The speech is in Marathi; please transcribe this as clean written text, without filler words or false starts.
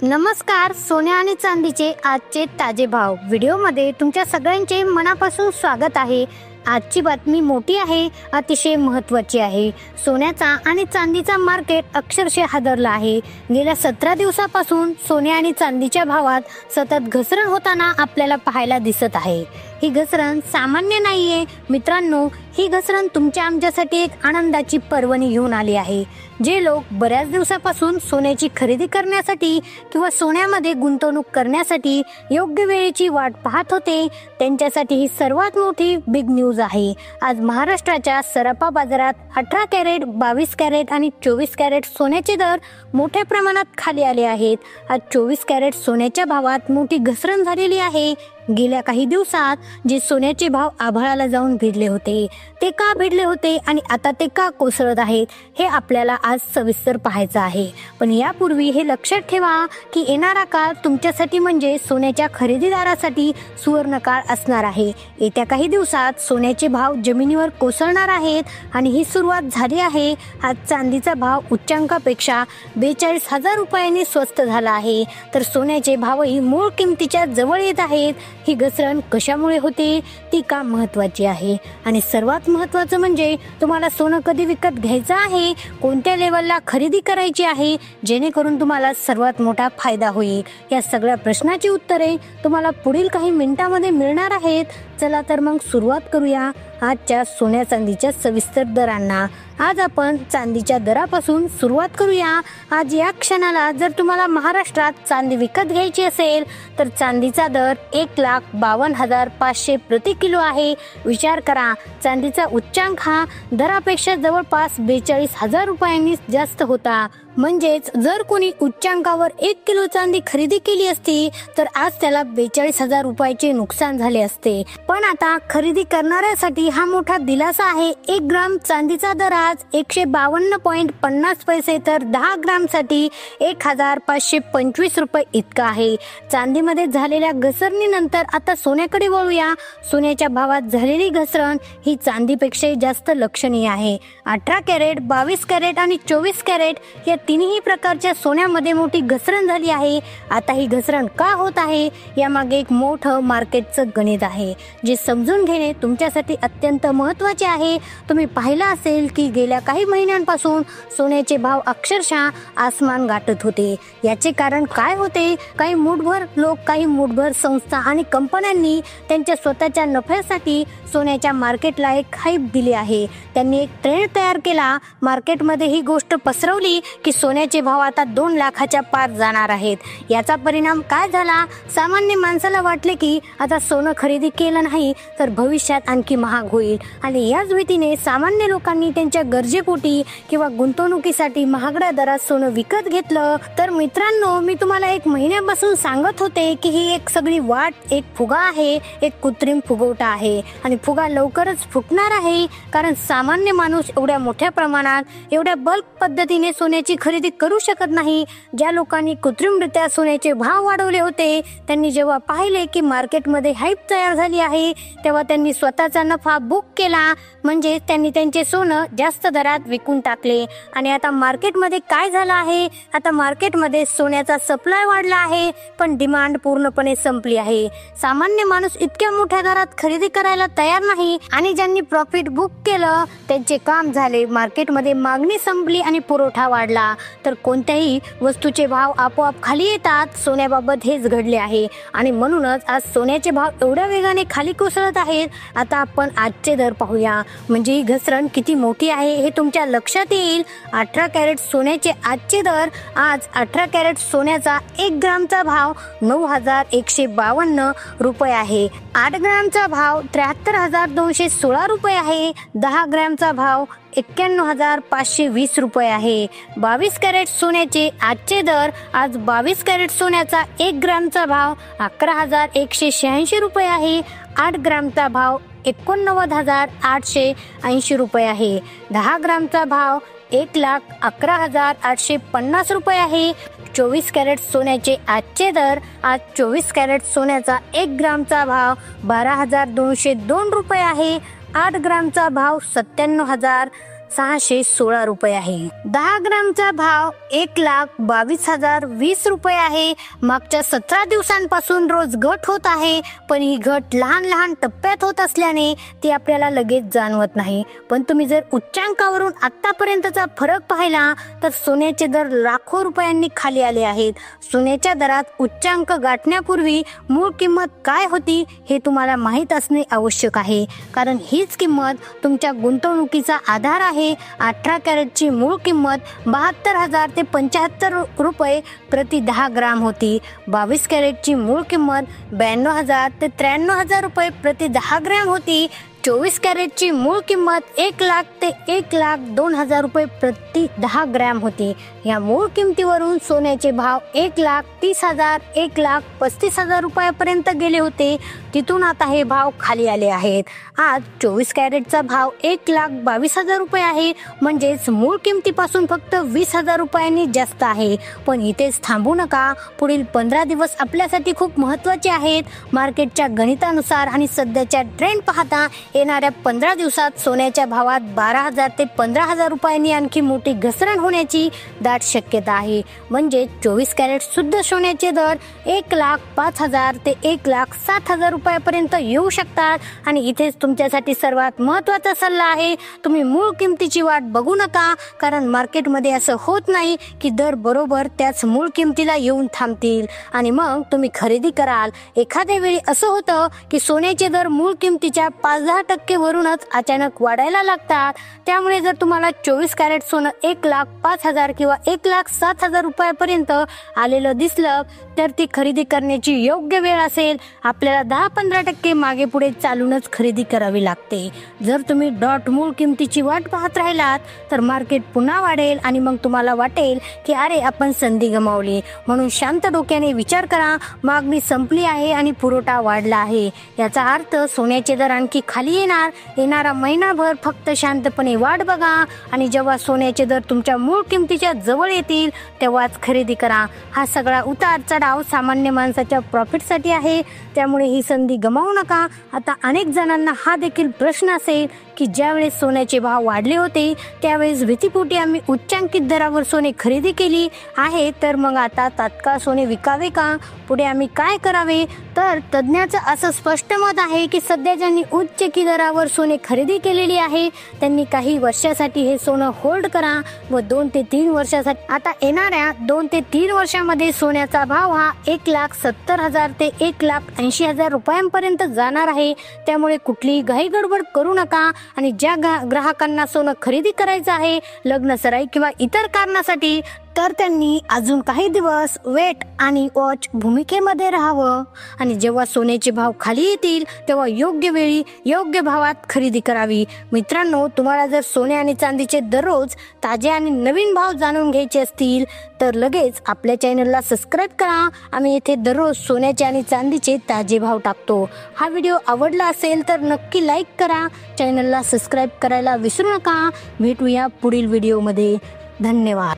नमस्कार. सोने आणि चांदीचे आजचे ताजे भाव व्हिडिओमध्ये तुमच्या सगळ्यांचे मनापासून स्वागत आहे. आजची बातमी मोठी आहे, अतिशय महत्त्वाची आहे. सोन्याचा आणि चांदीचा मार्केट अक्षरशः हादरला आहे. गेल्या 17 दिवसापासून सोने आणि चांदीच्या भावात सतत घसरण होताना आपल्याला पाहायला दिसत आहे. ही घसरण सामान्य नाहीये मित्रांनो. ही घसरण तुमच्या आमच्यासाठी एक आनंदाची पर्वणी घेऊन आली आहे. जे लोक बऱ्याच दिवसापासून सोन्याची खरेदी करण्यासाठी किंवा सोन्यामध्ये गुंतवणूक करण्यासाठी योग्य वेळेची वाट पाहत होते, त्यांच्यासाठी ही सर्वात मोठी बिग न्यूज आहे. आज महाराष्ट्राच्या सराफा बाजारात 18 कॅरेट, 22 कॅरेट आणि 24 कॅरेट सोन्याचे दर मोठ्या प्रमाणात खाली आले आहेत. आज 24 कॅरेट सोन्याच्या भावात मोठी घसरण झालेली आहे. गेल्या काही दिवसात जे सोन्याचे भाव आभाळाला जाऊन भिडले होते, ते का भिडले होते आणि आता ते का कोसळत आहेत हे आपल्याला आज सविस्तर पाहायचं आहे. पण यापूर्वी हे लक्षात ठेवा की येणारा काळ तुमच्यासाठी म्हणजे सोन्याच्या खरेदीदारासाठी सुवर्ण काळ असणार आहे. येत्या काही दिवसात सोन्याचे भाव जमिनीवर कोसळणार आहेत आणि ही सुरुवात झाली आहे. आज चांदीचा भाव उच्चांकापेक्षा 42,000 रुपयांनी स्वस्त झाला आहे, तर सोन्याचे भावही मूळ किमतीच्या जवळ येत आहेत. ही घसरण कशामुळे होते, ती का महत्त्वाची आहे आणि सर्वात महत्त्वाचं म्हणजे तुम्हाला सोनं कधी विकत घ्यायचं आहे, कोणत्या लेवलला खरेदी करायची आहे, जेणेकरून तुम्हाला सर्वात मोठा फायदा होईल. या सगळ्या प्रश्नाची उत्तरे तुम्हाला पुढील काही मिनिटांमध्ये मिळणार आहेत. चला तर मग सुरुवात करूया आजच्या सोन्या चांदीच्या सविस्तर दरांना. आज आपण चांदीच्या दरापासून सुरुवात करूया. आज या क्षणाला जर तुम्हाला महाराष्ट्रात चांदी विकत घ्यायची असेल तर चांदीचा दर 1,52,500 प्रति किलो आहे. विचार करा, चांदीचा उच्चांक हा दरापेक्षा जवळपास 42,000 रुपयांनी जास्त होता. म्हणजेच जर कोणी उच्चांकावर 1 किलो चांदी खरेदी केली असती तर आज त्याला 42,000 रुपयाचे नुकसान झाले असते. पण आता खरेदी करणाऱ्यासाठी हा मोठा दिलासा आहे. 1 ग्राम चांदीचा दर आज 152.50 पैसे तर 10 ग्राम साठी 1,525 रुपये इतका आहे. चांदीमध्ये झालेल्या घसरणीनंतर आता सोन्याकडे वळूया. सोन्याच्या भावात झालेली घसरण ही चांदीपेक्षा जास्त लक्षणीय आहे. 18 कॅरेट, 22 कॅरेट आणि 24 कॅरेट या तिन्ही प्रकारच्या सोन्यामध्ये मोठी घसरण झाली आहे. आता ही घसरण का होत आहे यामागे एक मोठं मार्केटचं गणित आहे, जे समजून घेणे तुमच्यासाठी अत्यंत महत्त्वाचे आहे. तुम्ही पाहिलं असेल की गेल्या काही महिन्यांपासून सोन्याचे भाव अक्षरशः आसमान गाठत होते. याचे कारण काय होते? काही मूठभर लोक, काही मूठभर संस्था आणि कंपन्यांनी त्यांच्या स्वतःच्या नफ्यासाठी सोन्याच्या मार्केटला एक हाईप दिली आहे. त्यांनी एक ट्रेंड तयार केला, मार्केटमध्ये ही गोष्ट पसरवली की सोन्याचे भाव आता 2 लाखाच्या पार जाणार आहेत. याचा परिणाम काय झाला? सामान्य माणसाला वाटले की आता सोनं खरेदी केलं नाही तर भविष्यात आणखी महाग होईल आणि याच भीतीने सामान्य लोकांनी त्यांच्या गरजेपोटी किंवा गुंतवणुकीसाठी महागड्या दरात सोनं विकत घेतलं. तर मित्रांनो, मी तुम्हाला 1 महिन्यापासून सांगत होते की ही एक सगळी वाट एक फुगा आहे, एक कृत्रिम फुगवटा आहे आणि फुगा लवकरच फुटणार आहे. कारण सामान्य माणूस एवढ्या मोठ्या प्रमाणात, एवढ्या बल्क पद्धतीने सोन्याची खरेदी करू शकत नाही. ज्या लोकांनी कृत्रिमरित्या सोन्याचे भाव वाढवले होते, त्यांनी जेव्हा पाहिले की मार्केटमध्ये हाईप तयार झाली आहे, तेव्हा त्यांनी स्वतःचा नफा बुक केला. म्हणजे त्यांनी त्यांचे सोनं जास्त दरात विकून टाकले. आणि आता मार्केटमध्ये काय झालं आहे? आता मार्केटमध्ये सोन्याचा सप्लाय वाढला आहे, पण डिमांड पूर्णपणे संपली आहे. सामान्य माणूस इतक्या मोठ्या दरात खरेदी करायला तयार नाही आणि ज्यांनी प्रॉफिट बुक केलं त्यांचे काम झाले. मार्केटमध्ये मागणी संपली आणि पुरवठा वाढला, तर कोणत्याही वस्तूचे भाव आपोआप खाली येतात. सोन्याबाबत हेच घडले आहे आणि म्हणूनच आज सोन्याचे भाव एवढ्या वेगाने खाली कोसळत आहेत. आता आपण आजचे दर पाहूया, म्हणजे ही घसरण किती मोठी आहे हे तुमच्या लक्षात येईल. 18 कॅरेट सोन्याचे आजचे दर. आज 18 कॅरेट सोन्याचा 1 ग्रामचा भाव 9,152 रुपये आहे. 8 ग्रामचा भाव 73,216 रुपये आहे. 10 ग्रामचा भाव 91,520 रुपये आहे. 22 कॅरेट सोन्याचे आजचे दर. आज 22 कॅरेट सोन्याचा 1 ग्रामचा भाव 11,186 रुपये आहे. 8 ग्रामचा भाव 89,880 रुपये आहे. 10 ग्रामचा भाव 1,11,850 रुपये आहे. 24 कॅरेट सोन्याचे आजचे दर. आज 24 कॅरेट सोन्याचा 1 ग्रामचा भाव 12,202 रुपये आहे. 8 ग्रामचा भाव 97,000 616 रुपये आहे. 10 ग्रामचा भाव 1,22,020 रुपये आहे. मागच्या 17 दिवसांपासून रोज घट होत आहे, पण ही घट लहान लहान टप्प्यात होत असल्याने ती आपल्याला लगेच जाणवत नाही. पण तुम्ही जर उच्चांकावरून आतापर्यंतचा फरक पाहिला तर सोन्याचे दर लाखो रुपयांनी खाली आले आहेत. सोन्याच्या दरात उच्चांक गाठण्यापूर्वी मूळ किंमत काय होती हे तुम्हाला माहीत असणे आवश्यक आहे, कारण हीच किंमत तुमच्या गुंतवणुकीचा आधार आहे. 18 कॅरेटची मूळ किंमत 72,000 ते 75 रुपये प्रति 10 ग्राम होती. 22 कॅरेटची मूळ किंमत 92,000 ते 93,000 रुपये प्रति 10 ग्रॅम होती. 24 कॅरेटची मूळ किंमत 1,00,000 ते 1,02,000 रुपये प्रति 10 ग्रॅम होती. या मूळ किमतीवरून सोन्याचे भाव 1,30,000 1,35,000 रुपयापर्यंत गेले होते. तिथून आता हे भाव खाली आले आहेत. आज 24 कॅरेटचा भाव 1,22,000 रुपये आहे, म्हणजेच मूळ किमतीपासून फक्त 20,000 रुपयांनी जास्त आहे. पण इथेच थांबू नका. पुढील 15 दिवस आपल्यासाठी खूप महत्त्वाचे आहेत. मार्केटच्या गणितानुसार आणि सध्याच्या ट्रेंड पाहता येणाऱ्या 15 दिवसात सोन्याच्या भावात 12,000 ते 15,000 रुपयांनी आणखी मोठी घसरण होण्याची दाट शक्यता आहे. म्हणजे 24 कॅरेट शुद्ध सोन्याचे दर 1,05,000 ते 1,07,000 रुपयापर्यंत येऊ शकतात. आणि इथेच तुमच्यासाठी सर्वात महत्त्वाचा सल्ला आहे, तुम्ही मूळ किमतीची वाट बघू नका, कारण मार्केटमध्ये असं होत नाही की दर बरोबर त्याच मूळ किमतीला येऊन थांबतील आणि मग तुम्ही खरेदी कराल. एखाद्या वेळी असं होतं की सोन्याचे दर मूळ किमतीच्या 5-10% वरूनच अचानक वाढायला लागतात. त्यामुळे जर तुम्हाला 24 कॅरेट सोनं 1,05,000 किंवा 1,07,000 रुपयापर्यंत आलेलं दिसलं तर ती खरेदी करण्याची योग्य वेळ असेल. आपल्याला 10-15% मागे पुढे चालूनच खरेदी करावी लागते. जर तुम्ही डॉट मूळ किमतीची वाट पाहत राहिलात तर मार्केट पुन्हा वाढेल आणि मग तुम्हाला वाटेल की अरे आपण संधी गमावली. म्हणून शांत डोक्याने विचार करा. मागणी संपली आहे आणि पुरवठा वाढला आहे, याचा अर्थ सोन्याचे दर आणखी खाली येणार. येणारा महिनाभर फक्त शांतपणे वाट बघा आणि जेव्हा सोन्याचे दर तुमच्या मूळ किमतीच्या जवळ येतील तेव्हाच खरेदी करा. हा सगळा उतार चढाव सामान्य माणसाच्या प्रॉफिटसाठी आहे, त्यामुळे ही संधी गमावू नका. आता अनेक जणांना हा देखील प्रश्न असेल की ज्यावेळेस सोन्याचे भाव वाढले होते त्यावेळेस भीतीपोटी आम्ही उच्चांकित दरावर सोने खरेदी केली आहे, तर मग आता तात्काळ सोने विकावे का? पुढे आम्ही काय करावे? तर तज्ज्ञाचं असं स्पष्ट मत आहे की सध्या ज्यांनी उच्च दरावर सोने खरेदी केलेली आहे त्यांनी काही वर्षासाठी हे सोनं होल्ड करा व 2 ते 3 वर्षासाठी आता येणाऱ्या 2 ते 3 वर्षामध्ये सोन्याचा भाव हा 1,70,000 ते 1,80,000 रुपयांपर्यंत जाणार आहे. त्यामुळे कुठलीही घाई गडबड करू नका आणि ज्या ग्राहकांना सोनं खरेदी करायचं आहे लग्न सराई किंवा इतर कारणासाठी तर त्यांनी अजून काही दिवस वेट आणि वॉच भूमिकेमध्ये राहावं आणि जेव्हा सोन्याचे भाव खाली येतील तेव्हा योग्य वेळी योग्य भावात खरेदी करावी. मित्रांनो, तुम्हाला जर सोने आणि चांदीचे दररोज ताजे आणि नवीन भाव जाणून घ्यायचे असतील तर लगेच आपल्या चॅनलला सबस्क्राईब करा. आम्ही येथे दररोज सोन्याचे आणि चांदीचे ताजे भाव टाकतो. हा व्हिडिओ आवडला असेल तर नक्की लाईक करा. चॅनलला सबस्क्राईब करायला विसरू नका. भेटूया पुढील व्हिडिओमध्ये. धन्यवाद.